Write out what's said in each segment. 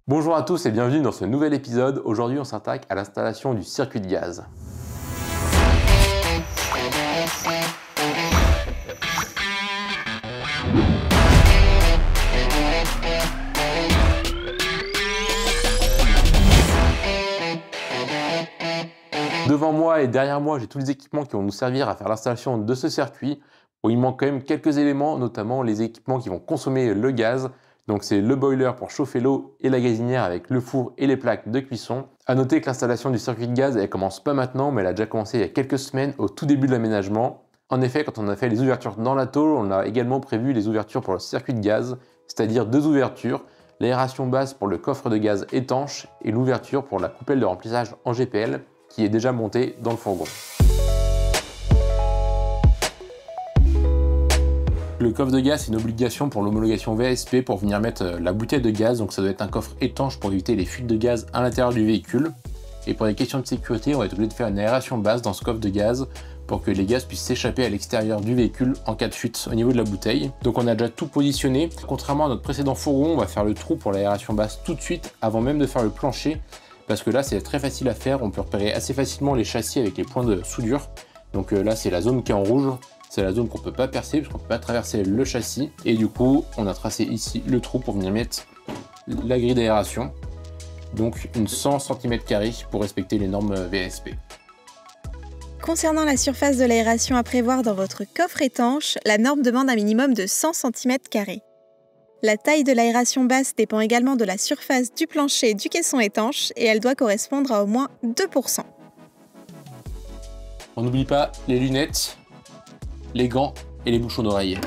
Bonjour à tous et bienvenue dans ce nouvel épisode. Aujourd'hui on s'attaque à l'installation du circuit de gaz. Devant moi et derrière moi, j'ai tous les équipements qui vont nous servir à faire l'installation de ce circuit. Bon, il manque quand même quelques éléments, notamment les équipements qui vont consommer le gaz. Donc c'est le boiler pour chauffer l'eau et la gazinière avec le four et les plaques de cuisson. A noter que l'installation du circuit de gaz, elle commence pas maintenant, mais elle a déjà commencé il y a quelques semaines au tout début de l'aménagement. En effet, quand on a fait les ouvertures dans la tôle, on a également prévu les ouvertures pour le circuit de gaz, c'est-à-dire deux ouvertures, l'aération basse pour le coffre de gaz étanche et l'ouverture pour la coupelle de remplissage en GPL qui est déjà montée dans le fourgon. Le coffre de gaz, c'est une obligation pour l'homologation VASP pour venir mettre la bouteille de gaz, donc ça doit être un coffre étanche pour éviter les fuites de gaz à l'intérieur du véhicule. Et pour des questions de sécurité, on va être obligé de faire une aération basse dans ce coffre de gaz pour que les gaz puissent s'échapper à l'extérieur du véhicule en cas de fuite au niveau de la bouteille. Donc on a déjà tout positionné. Contrairement à notre précédent fourgon, on va faire le trou pour l'aération basse tout de suite avant même de faire le plancher, parce que là c'est très facile à faire, on peut repérer assez facilement les châssis avec les points de soudure. Donc là c'est la zone qui est en rouge. C'est la zone qu'on ne peut pas percer parce qu'on ne peut pas traverser le châssis. Et du coup, on a tracé ici le trou pour venir mettre la grille d'aération. Donc une 100 cm² pour respecter les normes VASP. Concernant la surface de l'aération à prévoir dans votre coffre étanche, la norme demande un minimum de 100 cm². La taille de l'aération basse dépend également de la surface du plancher du caisson étanche et elle doit correspondre à au moins 2%. On n'oublie pas les lunettes, les gants et les bouchons d'oreille.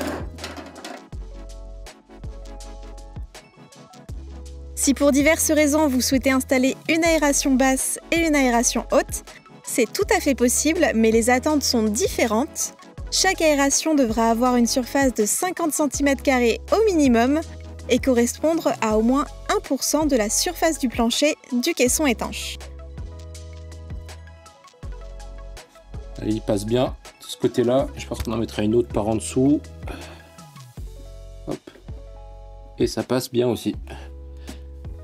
Si pour diverses raisons vous souhaitez installer une aération basse et une aération haute, c'est tout à fait possible, mais les attentes sont différentes. Chaque aération devra avoir une surface de 50 cm² au minimum et correspondre à au moins 1% de la surface du plancher du caisson étanche. Allez, il passe bien. Ce côté-là, je pense qu'on en mettra une autre par en dessous. Hop. Et ça passe bien aussi.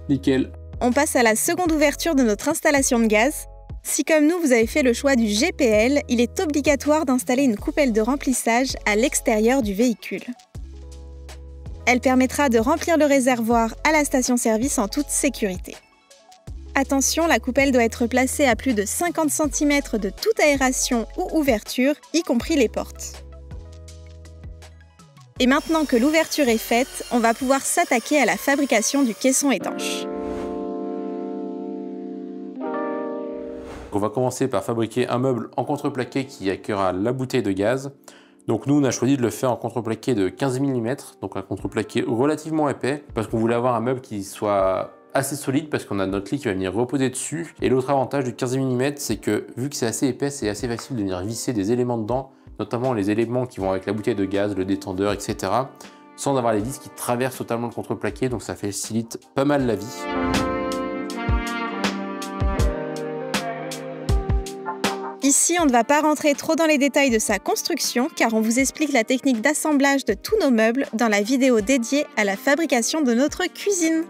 Nickel. On passe à la seconde ouverture de notre installation de gaz. Si comme nous, vous avez fait le choix du GPL, il est obligatoire d'installer une coupelle de remplissage à l'extérieur du véhicule. Elle permettra de remplir le réservoir à la station-service en toute sécurité. Attention, la coupelle doit être placée à plus de 50 cm de toute aération ou ouverture, y compris les portes. Et maintenant que l'ouverture est faite, on va pouvoir s'attaquer à la fabrication du caisson étanche. On va commencer par fabriquer un meuble en contreplaqué qui accueillera la bouteille de gaz. Donc nous, on a choisi de le faire en contreplaqué de 15 mm, donc un contreplaqué relativement épais, parce qu'on voulait avoir un meuble qui soit assez solide parce qu'on a notre lit qui va venir reposer dessus. Et l'autre avantage du 15 mm, c'est que vu que c'est assez épais, c'est assez facile de venir visser des éléments dedans, notamment les éléments qui vont avec la bouteille de gaz, le détendeur, etc. sans avoir les vis qui traversent totalement le contreplaqué, donc ça facilite pas mal la vie. Ici, on ne va pas rentrer trop dans les détails de sa construction car on vous explique la technique d'assemblage de tous nos meubles dans la vidéo dédiée à la fabrication de notre cuisine.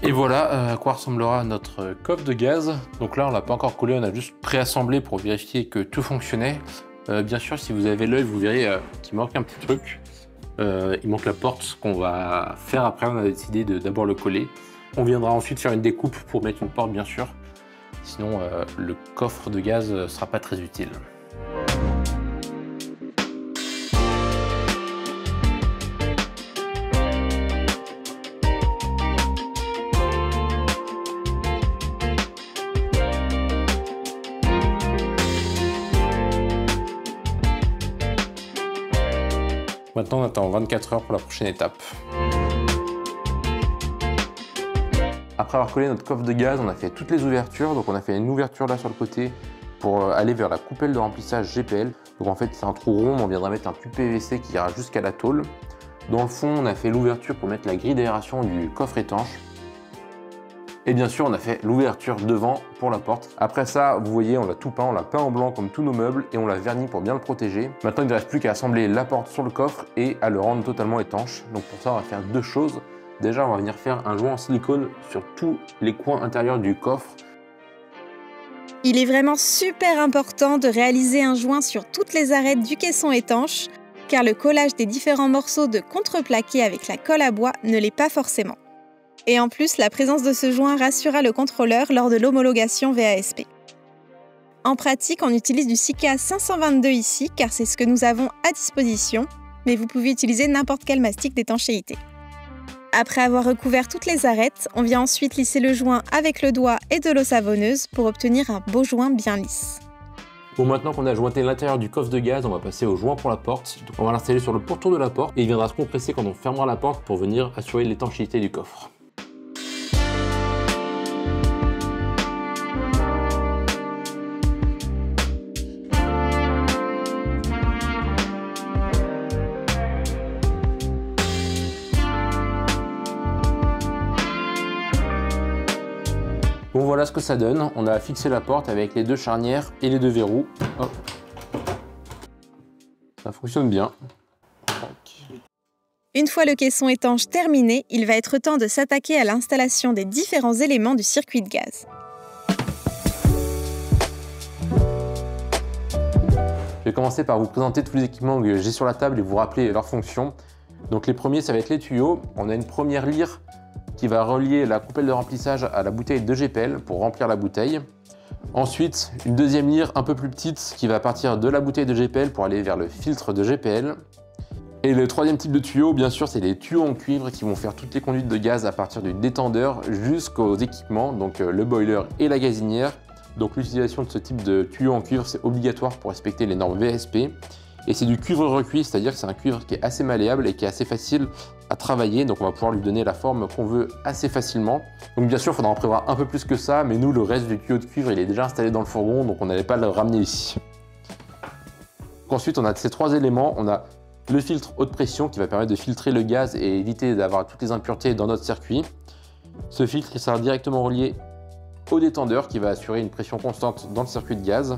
Et voilà à quoi ressemblera notre coffre de gaz. Donc là, on l'a pas encore collé, on a juste préassemblé pour vérifier que tout fonctionnait. Bien sûr, si vous avez l'œil, vous verrez qu'il manque un petit truc. Il manque la porte, ce qu'on va faire après. On a décidé de d'abord le coller. On viendra ensuite faire une découpe pour mettre une porte, bien sûr. Sinon, le coffre de gaz ne sera pas très utile. Maintenant, on attend 24 heures pour la prochaine étape. Après avoir collé notre coffre de gaz, on a fait toutes les ouvertures. Donc on a fait une ouverture là sur le côté pour aller vers la coupelle de remplissage GPL. Donc en fait c'est un trou rond, on viendra mettre un tube PVC qui ira jusqu'à la tôle. Dans le fond, on a fait l'ouverture pour mettre la grille d'aération du coffre étanche. Et bien sûr, on a fait l'ouverture devant pour la porte. Après ça, vous voyez, on l'a tout peint, on l'a peint en blanc comme tous nos meubles et on l'a verni pour bien le protéger. Maintenant, il ne reste plus qu'à assembler la porte sur le coffre et à le rendre totalement étanche. Donc pour ça, on va faire deux choses. Déjà, on va venir faire un joint en silicone sur tous les coins intérieurs du coffre. Il est vraiment super important de réaliser un joint sur toutes les arêtes du caisson étanche, car le collage des différents morceaux de contreplaqué avec la colle à bois ne l'est pas forcément. Et en plus, la présence de ce joint rassurera le contrôleur lors de l'homologation VASP. En pratique, on utilise du Sika 522 ici, car c'est ce que nous avons à disposition, mais vous pouvez utiliser n'importe quel mastic d'étanchéité. Après avoir recouvert toutes les arêtes, on vient ensuite lisser le joint avec le doigt et de l'eau savonneuse pour obtenir un beau joint bien lisse. Bon, maintenant qu'on a jointé l'intérieur du coffre de gaz, on va passer au joint pour la porte. Donc, on va l'installer sur le pourtour de la porte et il viendra se compresser quand on fermera la porte pour venir assurer l'étanchéité du coffre. Bon, voilà ce que ça donne. On a fixé la porte avec les deux charnières et les deux verrous. Hop. Ça fonctionne bien. Une fois le caisson étanche terminé, il va être temps de s'attaquer à l'installation des différents éléments du circuit de gaz. Je vais commencer par vous présenter tous les équipements que j'ai sur la table et vous rappeler leurs fonctions. Donc les premiers, ça va être les tuyaux. On a une première lyre qui va relier la coupelle de remplissage à la bouteille de GPL pour remplir la bouteille. Ensuite, une deuxième lyre un peu plus petite qui va partir de la bouteille de GPL pour aller vers le filtre de GPL. Et le troisième type de tuyau, bien sûr, c'est les tuyaux en cuivre qui vont faire toutes les conduites de gaz à partir du détendeur jusqu'aux équipements, donc le boiler et la gazinière. Donc l'utilisation de ce type de tuyau en cuivre, c'est obligatoire pour respecter les normes VASP. Et c'est du cuivre recuit, c'est-à-dire que c'est un cuivre qui est assez malléable et qui est assez facile à travailler. Donc on va pouvoir lui donner la forme qu'on veut assez facilement. Donc bien sûr, il faudra en prévoir un peu plus que ça, mais nous, le reste du tuyau de cuivre, il est déjà installé dans le fourgon, donc on n'allait pas le ramener ici. Donc ensuite, on a ces trois éléments. On a le filtre haute pression qui va permettre de filtrer le gaz et éviter d'avoir toutes les impuretés dans notre circuit. Ce filtre, il sera directement relié au détendeur qui va assurer une pression constante dans le circuit de gaz.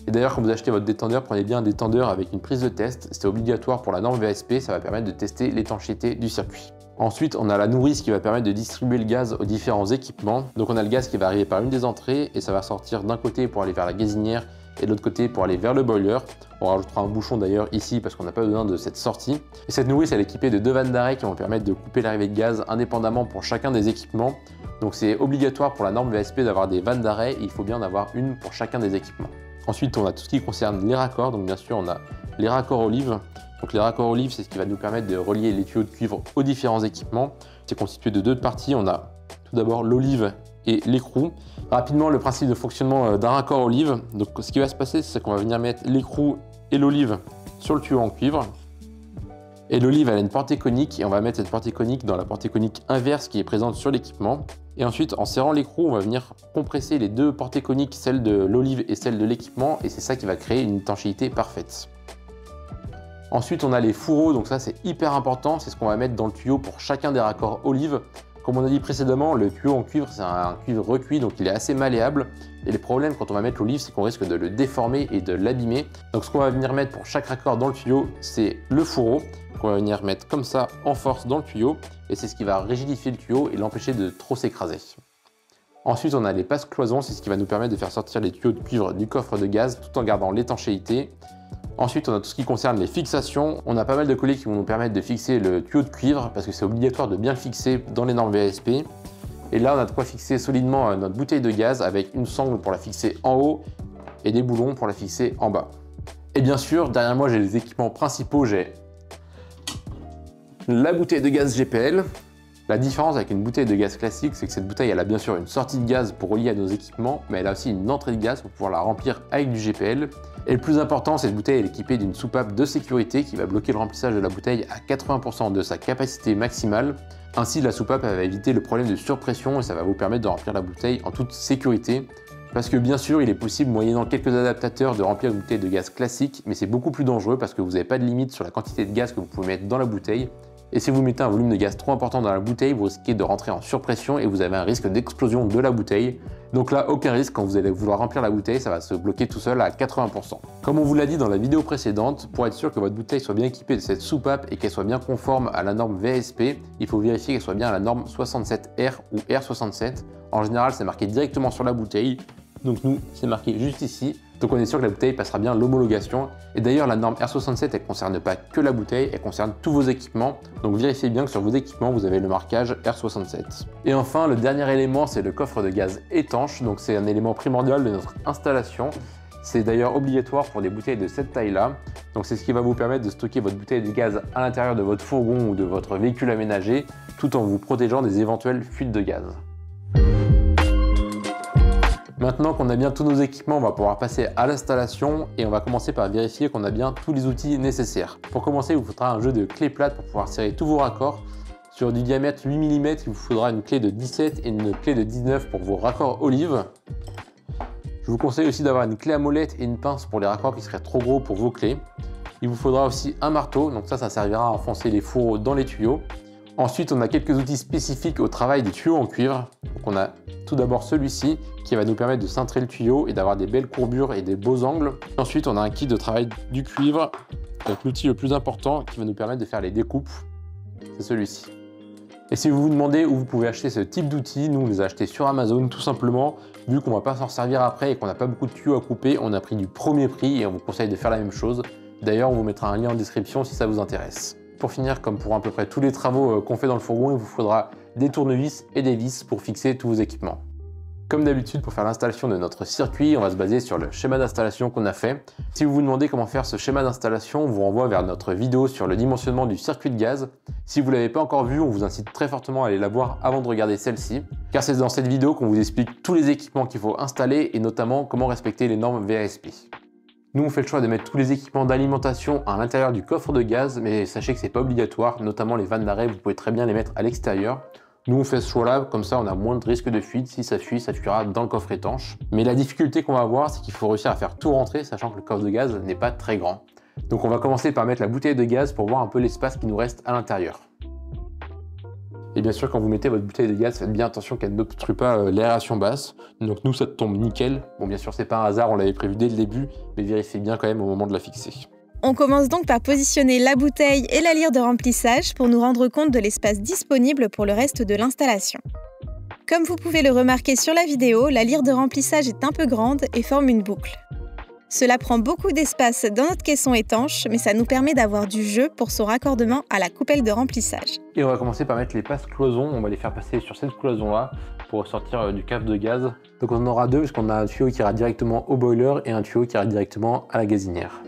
Et d'ailleurs, quand vous achetez votre détendeur, prenez bien un détendeur avec une prise de test. C'est obligatoire pour la norme VASP, ça va permettre de tester l'étanchéité du circuit. Ensuite, on a la nourrice qui va permettre de distribuer le gaz aux différents équipements. Donc on a le gaz qui va arriver par une des entrées et ça va sortir d'un côté pour aller vers la gazinière et de l'autre côté pour aller vers le boiler. On rajoutera un bouchon d'ailleurs ici parce qu'on n'a pas besoin de cette sortie. Et cette nourrice, elle est équipée de deux vannes d'arrêt qui vont permettre de couper l'arrivée de gaz indépendamment pour chacun des équipements. Donc c'est obligatoire pour la norme VASP d'avoir des vannes d'arrêt et il faut bien en avoir une pour chacun des équipements. Ensuite, on a tout ce qui concerne les raccords. Donc bien sûr, on a les raccords olives. Donc les raccords olives, c'est ce qui va nous permettre de relier les tuyaux de cuivre aux différents équipements. C'est constitué de deux parties. On a tout d'abord l'olive et l'écrou. Rapidement, le principe de fonctionnement d'un raccord olive. Donc ce qui va se passer, c'est qu'on va venir mettre l'écrou et l'olive sur le tuyau en cuivre. Et l'olive, elle a une portée conique et on va mettre cette portée conique dans la portée conique inverse qui est présente sur l'équipement. Et ensuite, en serrant l'écrou, on va venir compresser les deux portées coniques, celle de l'olive et celle de l'équipement, et c'est ça qui va créer une étanchéité parfaite. Ensuite, on a les fourreaux, donc ça c'est hyper important, c'est ce qu'on va mettre dans le tuyau pour chacun des raccords olive. Comme on a dit précédemment, le tuyau en cuivre, c'est un cuivre recuit, donc il est assez malléable. Et le problème quand on va mettre l'olive, c'est qu'on risque de le déformer et de l'abîmer. Donc ce qu'on va venir mettre pour chaque raccord dans le tuyau, c'est le fourreau, qu'on va venir mettre comme ça en force dans le tuyau. Et c'est ce qui va rigidifier le tuyau et l'empêcher de trop s'écraser. Ensuite, on a les passes-cloisons, c'est ce qui va nous permettre de faire sortir les tuyaux de cuivre du coffre de gaz tout en gardant l'étanchéité. Ensuite, on a tout ce qui concerne les fixations. On a pas mal de collets qui vont nous permettre de fixer le tuyau de cuivre parce que c'est obligatoire de bien le fixer dans les normes VASP. Et là, on a de quoi fixer solidement notre bouteille de gaz avec une sangle pour la fixer en haut et des boulons pour la fixer en bas. Et bien sûr, derrière moi, j'ai les équipements principaux. J'ai la bouteille de gaz GPL. La différence avec une bouteille de gaz classique, c'est que cette bouteille, elle a bien sûr une sortie de gaz pour relier à nos équipements, mais elle a aussi une entrée de gaz pour pouvoir la remplir avec du GPL. Et le plus important, cette bouteille est équipée d'une soupape de sécurité qui va bloquer le remplissage de la bouteille à 80% de sa capacité maximale. Ainsi, la soupape elle va éviter le problème de surpression et ça va vous permettre de remplir la bouteille en toute sécurité. Parce que bien sûr, il est possible, moyennant quelques adaptateurs, de remplir une bouteille de gaz classique, mais c'est beaucoup plus dangereux parce que vous n'avez pas de limite sur la quantité de gaz que vous pouvez mettre dans la bouteille. Et si vous mettez un volume de gaz trop important dans la bouteille, vous risquez de rentrer en surpression et vous avez un risque d'explosion de la bouteille. Donc là, aucun risque, quand vous allez vouloir remplir la bouteille, ça va se bloquer tout seul à 80%. Comme on vous l'a dit dans la vidéo précédente, pour être sûr que votre bouteille soit bien équipée de cette soupape et qu'elle soit bien conforme à la norme VSP, il faut vérifier qu'elle soit bien à la norme 67R ou R67. En général, c'est marqué directement sur la bouteille. Donc nous, c'est marqué juste ici. Donc on est sûr que la bouteille passera bien l'homologation. Et d'ailleurs, la norme R67, elle ne concerne pas que la bouteille, elle concerne tous vos équipements. Donc vérifiez bien que sur vos équipements, vous avez le marquage R67. Et enfin, le dernier élément, c'est le coffre de gaz étanche. Donc c'est un élément primordial de notre installation. C'est d'ailleurs obligatoire pour des bouteilles de cette taille-là. Donc c'est ce qui va vous permettre de stocker votre bouteille de gaz à l'intérieur de votre fourgon ou de votre véhicule aménagé, tout en vous protégeant des éventuelles fuites de gaz. Maintenant qu'on a bien tous nos équipements, on va pouvoir passer à l'installation et on va commencer par vérifier qu'on a bien tous les outils nécessaires. Pour commencer, il vous faudra un jeu de clés plates pour pouvoir serrer tous vos raccords. Sur du diamètre 8 mm, il vous faudra une clé de 17 et une clé de 19 pour vos raccords olive. Je vous conseille aussi d'avoir une clé à molette et une pince pour les raccords qui seraient trop gros pour vos clés. Il vous faudra aussi un marteau, donc ça servira à enfoncer les fourreaux dans les tuyaux. Ensuite, on a quelques outils spécifiques au travail des tuyaux en cuivre. Donc on a tout d'abord celui-ci qui va nous permettre de cintrer le tuyau et d'avoir des belles courbures et des beaux angles. Ensuite, on a un kit de travail du cuivre, donc l'outil le plus important qui va nous permettre de faire les découpes, c'est celui-ci. Et si vous vous demandez où vous pouvez acheter ce type d'outils, nous on les a achetés sur Amazon tout simplement. Vu qu'on ne va pas s'en servir après et qu'on n'a pas beaucoup de tuyaux à couper, on a pris du premier prix et on vous conseille de faire la même chose. D'ailleurs, on vous mettra un lien en description si ça vous intéresse. Pour finir, comme pour à peu près tous les travaux qu'on fait dans le fourgon, il vous faudra des tournevis et des vis pour fixer tous vos équipements. Comme d'habitude, pour faire l'installation de notre circuit, on va se baser sur le schéma d'installation qu'on a fait. Si vous vous demandez comment faire ce schéma d'installation, on vous renvoie vers notre vidéo sur le dimensionnement du circuit de gaz. Si vous ne l'avez pas encore vu, on vous incite très fortement à aller la voir avant de regarder celle-ci, car c'est dans cette vidéo qu'on vous explique tous les équipements qu'il faut installer et notamment comment respecter les normes VASP. Nous, on fait le choix de mettre tous les équipements d'alimentation à l'intérieur du coffre de gaz, mais sachez que c'est pas obligatoire, notamment les vannes d'arrêt, vous pouvez très bien les mettre à l'extérieur. Nous, on fait ce choix-là, comme ça, on a moins de risque de fuite. Si ça fuit, ça fuira dans le coffre étanche. Mais la difficulté qu'on va avoir, c'est qu'il faut réussir à faire tout rentrer, sachant que le coffre de gaz n'est pas très grand. Donc, on va commencer par mettre la bouteille de gaz pour voir un peu l'espace qui nous reste à l'intérieur. Et bien sûr, quand vous mettez votre bouteille de gaz, faites bien attention qu'elle n'obstrue pas l'aération basse. Donc nous, ça tombe nickel. Bon, bien sûr, c'est pas un hasard, on l'avait prévu dès le début, mais vérifiez bien quand même au moment de la fixer. On commence donc par positionner la bouteille et la lyre de remplissage pour nous rendre compte de l'espace disponible pour le reste de l'installation. Comme vous pouvez le remarquer sur la vidéo, la lyre de remplissage est un peu grande et forme une boucle. Cela prend beaucoup d'espace dans notre caisson étanche, mais ça nous permet d'avoir du jeu pour son raccordement à la coupelle de remplissage. Et on va commencer par mettre les passes cloisons, on va les faire passer sur cette cloison-là pour sortir du cave de gaz. Donc on en aura deux, parce qu'on a un tuyau qui ira directement au boiler et un tuyau qui ira directement à la gazinière.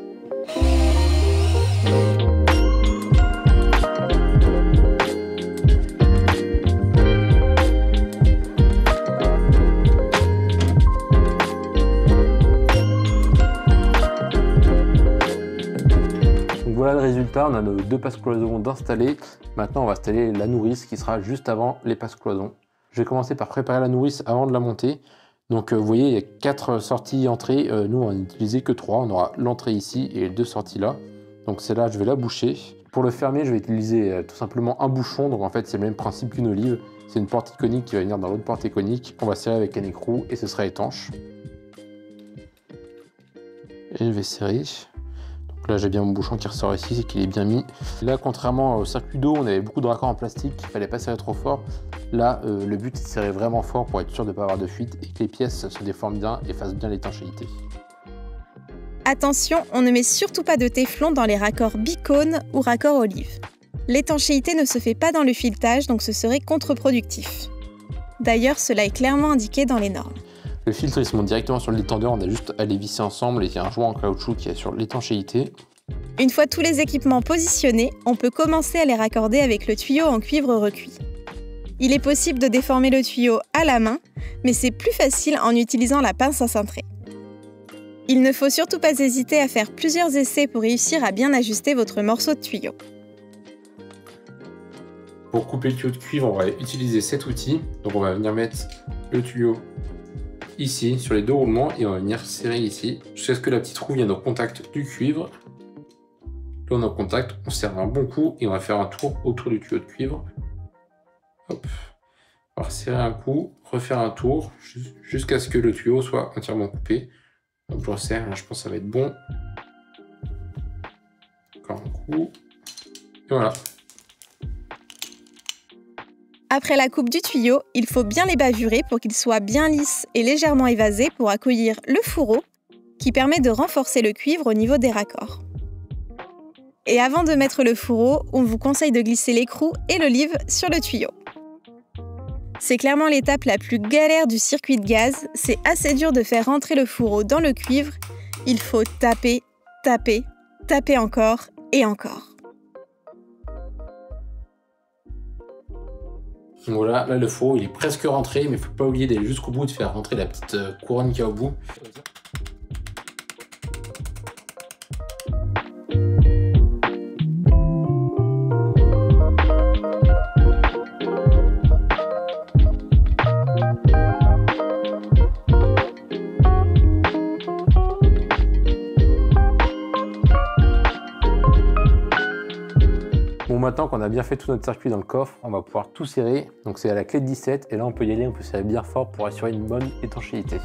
Voilà le résultat, on a nos deux passes cloisons d'installer. Maintenant on va installer la nourrice qui sera juste avant les passes cloisons. Je vais commencer par préparer la nourrice avant de la monter. Donc vous voyez, il y a 4 sorties entrées, nous on va n'utiliser que 3. On aura l'entrée ici et les 2 sorties là. Donc celle-là je vais la boucher. Pour le fermer je vais utiliser tout simplement un bouchon. Donc en fait c'est le même principe qu'une olive. C'est une porte iconique qui va venir dans l'autre porte iconique. On va serrer avec un écrou et ce sera étanche. Et je vais serrer. Là j'ai bien mon bouchon qui ressort ici, c'est qu'il est bien mis. Là contrairement au circuit d'eau, on avait beaucoup de raccords en plastique, il fallait pas serrer trop fort. Là le but c'est de serrer vraiment fort pour être sûr de ne pas avoir de fuite et que les pièces se déforment bien et fassent bien l'étanchéité. Attention, on ne met surtout pas de téflon dans les raccords bicône ou raccords olive. L'étanchéité ne se fait pas dans le filetage, donc ce serait contre-productif. D'ailleurs, cela est clairement indiqué dans les normes. Le filtre il se monte directement sur le détendeur, on a juste à les visser ensemble et il y a un joint en caoutchouc qui est sur l'étanchéité. Une fois tous les équipements positionnés, on peut commencer à les raccorder avec le tuyau en cuivre recuit. Il est possible de déformer le tuyau à la main, mais c'est plus facile en utilisant la pince à cintrer. Il ne faut surtout pas hésiter à faire plusieurs essais pour réussir à bien ajuster votre morceau de tuyau. Pour couper le tuyau de cuivre, on va utiliser cet outil. Donc on va venir mettre le tuyau ici sur les 2 roulements et on va venir serrer ici jusqu'à ce que la petite roue vienne au contact du cuivre. là on est en contact, on serre un bon coup et on va faire un tour autour du tuyau de cuivre. Hop. On va resserrer un coup, refaire un tour jusqu'à ce que le tuyau soit entièrement coupé. Donc je resserre, là je pense que ça va être bon. Encore un coup. Et voilà. Après la coupe du tuyau, il faut bien les bavurer pour qu'ils soient bien lisses et légèrement évasés pour accueillir le fourreau qui permet de renforcer le cuivre au niveau des raccords. Et avant de mettre le fourreau, on vous conseille de glisser l'écrou et l'olive sur le tuyau. C'est clairement l'étape la plus galère du circuit de gaz, c'est assez dur de faire rentrer le fourreau dans le cuivre. Il faut taper, taper, taper encore et encore. Voilà, là le fourreau il est presque rentré, mais il ne faut pas oublier d'aller jusqu'au bout, de faire rentrer la petite couronne qu'il y a au bout. Bon, maintenant qu'on a bien fait tout notre circuit dans le coffre, on va pouvoir tout serrer. Donc c'est à la clé de 17 et là on peut y aller, on peut serrer bien fort pour assurer une bonne étanchéité.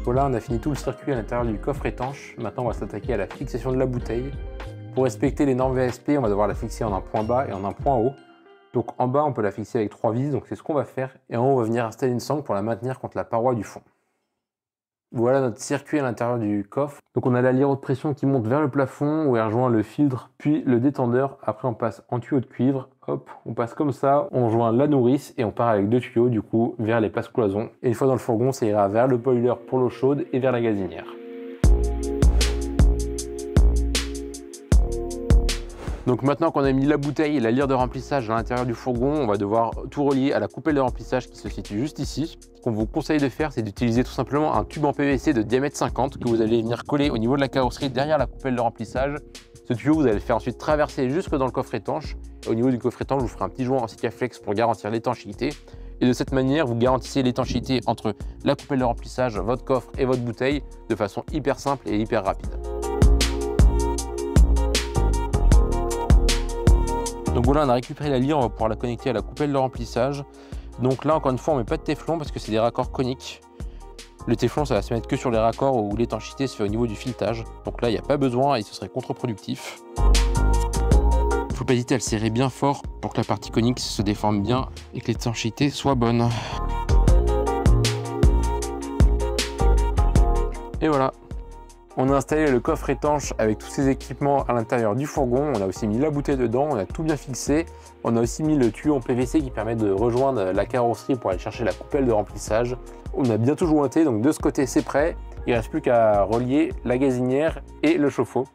Voilà, on a fini tout le circuit à l'intérieur du coffre étanche. Maintenant on va s'attaquer à la fixation de la bouteille. Pour respecter les normes VSP, on va devoir la fixer en un point bas et en un point haut. Donc en bas, on peut la fixer avec 3 vis, donc c'est ce qu'on va faire. Et en haut, on va venir installer une sangle pour la maintenir contre la paroi du fond. Voilà notre circuit à l'intérieur du coffre. Donc on a la lyre de pression qui monte vers le plafond, où elle rejoint le filtre, puis le détendeur. Après, on passe en tuyau de cuivre. Hop, on passe comme ça, on rejoint la nourrice et on part avec 2 tuyaux, du coup, vers les passes cloisons. Et une fois dans le fourgon, ça ira vers le boiler pour l'eau chaude et vers la gazinière. Donc maintenant qu'on a mis la bouteille et la lyre de remplissage à l'intérieur du fourgon, on va devoir tout relier à la coupelle de remplissage qui se situe juste ici. Ce qu'on vous conseille de faire, c'est d'utiliser tout simplement un tube en PVC de diamètre 50 que vous allez venir coller au niveau de la carrosserie derrière la coupelle de remplissage. Ce tuyau, vous allez le faire ensuite traverser jusque dans le coffre étanche. Et au niveau du coffre étanche, je vous ferai un petit joint en Sikaflex pour garantir l'étanchéité. Et de cette manière, vous garantissez l'étanchéité entre la coupelle de remplissage, votre coffre et votre bouteille de façon hyper simple et hyper rapide. Donc voilà, on a récupéré la lyre, on va pouvoir la connecter à la coupelle de remplissage. Donc là, encore une fois, on ne met pas de téflon parce que c'est des raccords coniques. Le téflon, ça va se mettre que sur les raccords où l'étanchéité se fait au niveau du filetage. Donc là, il n'y a pas besoin et ce serait contre-productif. Il ne faut pas hésiter à le serrer bien fort pour que la partie conique se déforme bien et que l'étanchéité soit bonne. Et voilà. On a installé le coffre étanche avec tous ces équipements à l'intérieur du fourgon. On a aussi mis la bouteille dedans, on a tout bien fixé. On a aussi mis le tuyau en PVC qui permet de rejoindre la carrosserie pour aller chercher la coupelle de remplissage. On a bien tout jointé, donc de ce côté c'est prêt. Il ne reste plus qu'à relier la gazinière et le chauffe-eau.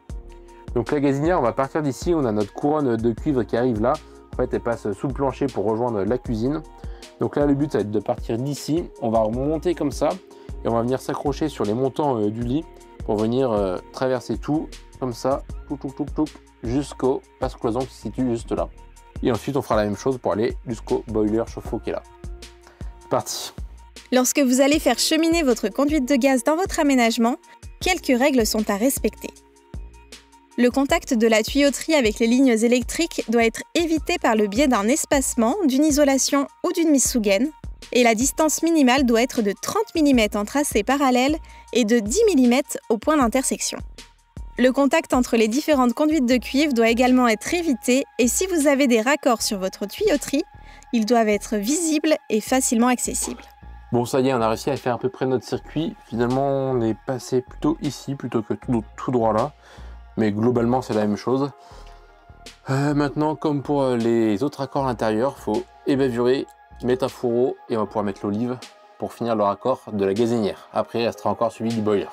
Donc la gazinière, on va partir d'ici. On a notre couronne de cuivre qui arrive là. En fait, elle passe sous le plancher pour rejoindre la cuisine. Donc là, le but, ça va être de partir d'ici. On va remonter comme ça et on va venir s'accrocher sur les montants du lit pour venir traverser tout comme ça, jusqu'au passe-cloison qui se situe juste là. Et ensuite, on fera la même chose pour aller jusqu'au boiler chauffe-eau qui est là. C'est parti. Lorsque vous allez faire cheminer votre conduite de gaz dans votre aménagement, quelques règles sont à respecter. Le contact de la tuyauterie avec les lignes électriques doit être évité par le biais d'un espacement, d'une isolation ou d'une mise sous gaine. Et la distance minimale doit être de 30 mm en tracé parallèle et de 10 mm au point d'intersection. Le contact entre les différentes conduites de cuivre doit également être évité et si vous avez des raccords sur votre tuyauterie, ils doivent être visibles et facilement accessibles. Bon, ça y est, on a réussi à faire à peu près notre circuit. Finalement, on est passé plutôt ici plutôt que tout droit là. Mais globalement, c'est la même chose. Maintenant, comme pour les autres raccords à l'intérieur, il faut ébavurer, mettre un fourreau et on va pouvoir mettre l'olive pour finir le raccord de la gazinière. Après, il restera encore celui du boiler.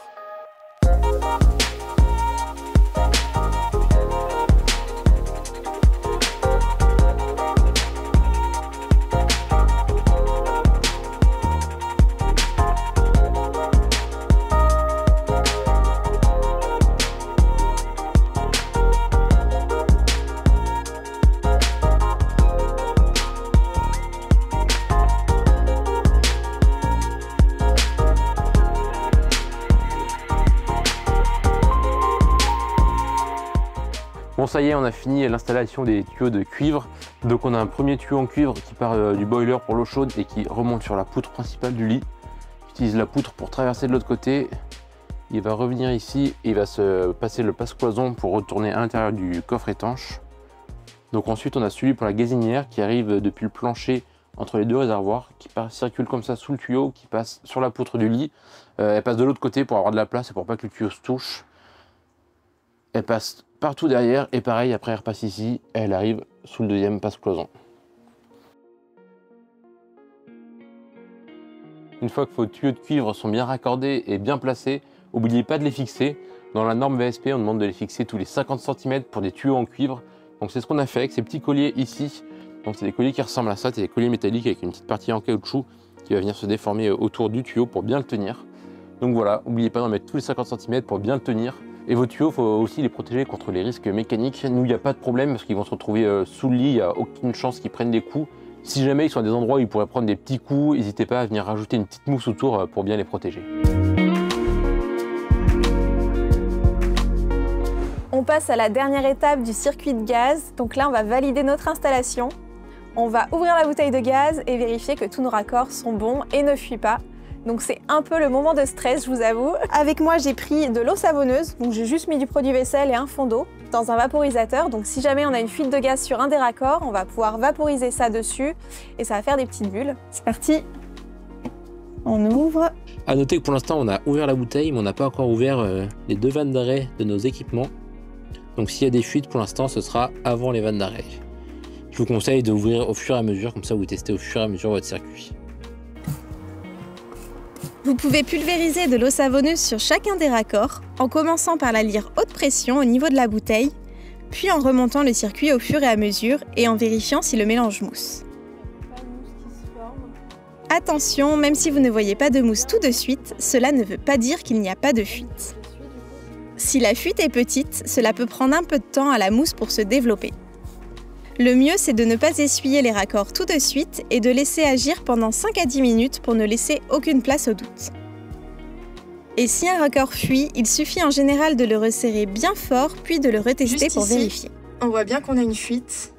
Bon ça y est, on a fini l'installation des tuyaux de cuivre. Donc on a un premier tuyau en cuivre qui part du boiler pour l'eau chaude et qui remonte sur la poutre principale du lit. Utilise la poutre pour traverser de l'autre côté. Il va revenir ici et il va se passer le passe-cloison pour retourner à l'intérieur du coffre étanche. Donc ensuite on a celui pour la gazinière qui arrive depuis le plancher entre les deux réservoirs, qui circule comme ça sous le tuyau, qui passe sur la poutre du lit. Elle passe de l'autre côté pour avoir de la place et pour pas que le tuyau se touche. Elle passe partout derrière et pareil, après elle repasse ici, elle arrive sous le deuxième passe-cloison. Une fois que vos tuyaux de cuivre sont bien raccordés et bien placés, n'oubliez pas de les fixer. Dans la norme VSP, on demande de les fixer tous les 50 cm pour des tuyaux en cuivre. Donc c'est ce qu'on a fait avec ces petits colliers ici. Donc c'est des colliers qui ressemblent à ça, c'est des colliers métalliques avec une petite partie en caoutchouc qui va venir se déformer autour du tuyau pour bien le tenir. Donc voilà, n'oubliez pas d'en mettre tous les 50 cm pour bien le tenir. Et vos tuyaux, il faut aussi les protéger contre les risques mécaniques. Nous, il n'y a pas de problème parce qu'ils vont se retrouver sous le lit, il n'y a aucune chance qu'ils prennent des coups. Si jamais ils sont à des endroits où ils pourraient prendre des petits coups, n'hésitez pas à venir rajouter une petite mousse autour pour bien les protéger. On passe à la dernière étape du circuit de gaz. Donc là, on va valider notre installation. On va ouvrir la bouteille de gaz et vérifier que tous nos raccords sont bons et ne fuient pas. Donc c'est un peu le moment de stress, je vous avoue. Avec moi, j'ai pris de l'eau savonneuse. Donc j'ai juste mis du produit vaisselle et un fond d'eau dans un vaporisateur. Donc si jamais on a une fuite de gaz sur un des raccords, on va pouvoir vaporiser ça dessus et ça va faire des petites bulles. C'est parti. On ouvre. À noter que pour l'instant, on a ouvert la bouteille, mais on n'a pas encore ouvert les deux vannes d'arrêt de nos équipements. Donc s'il y a des fuites, pour l'instant, ce sera avant les vannes d'arrêt. Je vous conseille d'ouvrir au fur et à mesure, comme ça vous testez au fur et à mesure votre circuit. Vous pouvez pulvériser de l'eau savonneuse sur chacun des raccords, en commençant par la lire haute pression au niveau de la bouteille, puis en remontant le circuit au fur et à mesure et en vérifiant si le mélange mousse. Attention, même si vous ne voyez pas de mousse tout de suite, cela ne veut pas dire qu'il n'y a pas de fuite. Si la fuite est petite, cela peut prendre un peu de temps à la mousse pour se développer. Le mieux, c'est de ne pas essuyer les raccords tout de suite et de laisser agir pendant 5 à 10 minutes pour ne laisser aucune place au doute. Et si un raccord fuit, il suffit en général de le resserrer bien fort, puis de le retester juste pour ici, vérifier. On voit bien qu'on a une fuite,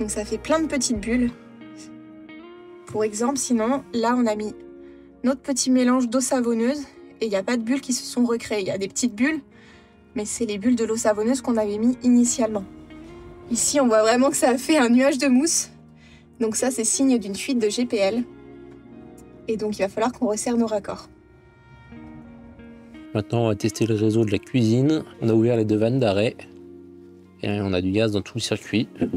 donc ça fait plein de petites bulles. Pour exemple, sinon, là on a mis notre petit mélange d'eau savonneuse et il n'y a pas de bulles qui se sont recréées. Il y a des petites bulles, mais c'est les bulles de l'eau savonneuse qu'on avait mis initialement. Ici, on voit vraiment que ça a fait un nuage de mousse. Donc ça, c'est signe d'une fuite de GPL. Et donc, il va falloir qu'on resserre nos raccords. Maintenant, on va tester le réseau de la cuisine. On a ouvert les deux vannes d'arrêt. Et on a du gaz dans tout le circuit. Il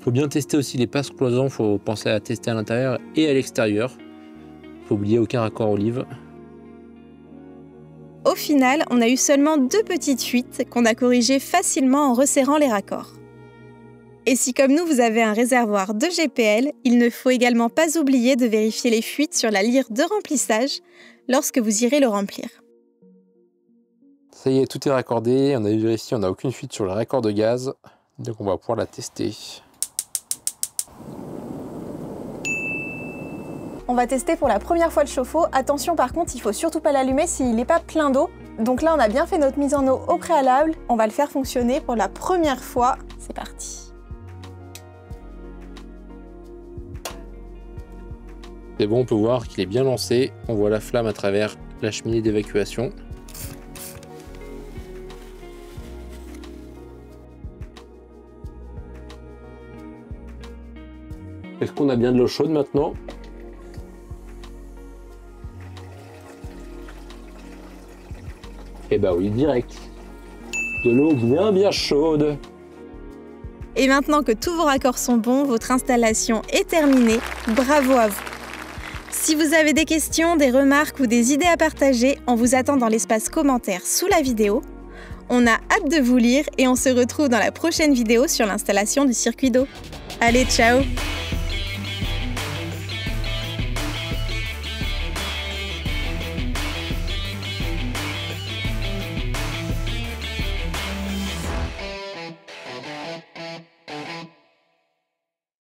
faut bien tester aussi les passes-cloisons. Il faut penser à tester à l'intérieur et à l'extérieur. Il ne faut oublier aucun raccord olive. Au final, on a eu seulement 2 petites fuites qu'on a corrigées facilement en resserrant les raccords. Et si comme nous vous avez un réservoir de GPL, il ne faut également pas oublier de vérifier les fuites sur la lyre de remplissage lorsque vous irez le remplir. Ça y est, tout est raccordé. On a vérifié, on n'a aucune fuite sur le raccord de gaz. Donc on va pouvoir la tester. On va tester pour la première fois le chauffe-eau. Attention par contre, il ne faut surtout pas l'allumer s'il n'est pas plein d'eau. Donc là, on a bien fait notre mise en eau au préalable. On va le faire fonctionner pour la première fois. C'est parti. C'est bon, on peut voir qu'il est bien lancé. On voit la flamme à travers la cheminée d'évacuation. Est-ce qu'on a bien de l'eau chaude maintenant? Eh bah oui, direct. De l'eau bien chaude. Et maintenant que tous vos raccords sont bons, votre installation est terminée. Bravo à vous! Si vous avez des questions, des remarques ou des idées à partager, on vous attend dans l'espace commentaire sous la vidéo. On a hâte de vous lire et on se retrouve dans la prochaine vidéo sur l'installation du circuit d'eau. Allez, ciao!